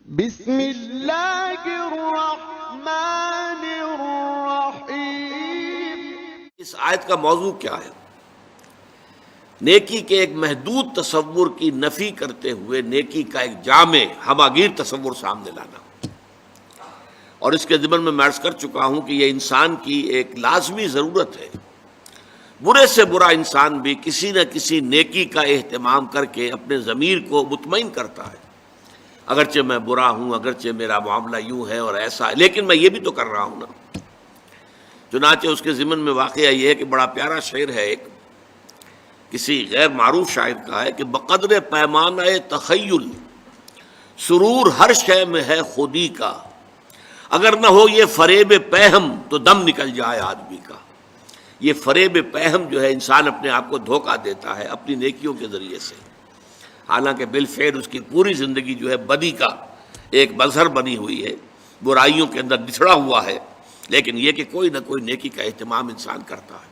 بسم اللہ الرحمن الرحیم۔ اس آیت کا موضوع کیا ہے؟ نیکی کے ایک محدود تصور کی نفی کرتے ہوئے نیکی کا ایک جامع ہماگیر تصور سامنے لانا، اور اس کے ضمن میں عرض کر چکا ہوں کہ یہ انسان کی ایک لازمی ضرورت ہے۔ برے سے برا انسان بھی کسی نہ کسی نیکی کا اہتمام کر کے اپنے ضمیر کو مطمئن کرتا ہے، اگرچہ میں برا ہوں، اگرچہ میرا معاملہ یوں ہے اور ایسا ہے، لیکن میں یہ بھی تو کر رہا ہوں نا۔ چنانچہ اس کے ضمن میں واقعہ یہ ہے کہ بڑا پیارا شعر ہے، ایک کسی غیر معروف شاعر کا ہے کہ بقدر پیمانہ تخیل سرور ہر شے میں ہے خودی کا، اگر نہ ہو یہ فریب پہم تو دم نکل جائے آدمی کا۔ یہ فریب پہم جو ہے، انسان اپنے آپ کو دھوکہ دیتا ہے اپنی نیکیوں کے ذریعے سے، حالانکہ بالفعل اس کی پوری زندگی جو ہے بدی کا ایک مظہر بنی ہوئی ہے، برائیوں کے اندر بچھڑا ہوا ہے، لیکن یہ کہ کوئی نہ کوئی نیکی کا اہتمام انسان کرتا ہے۔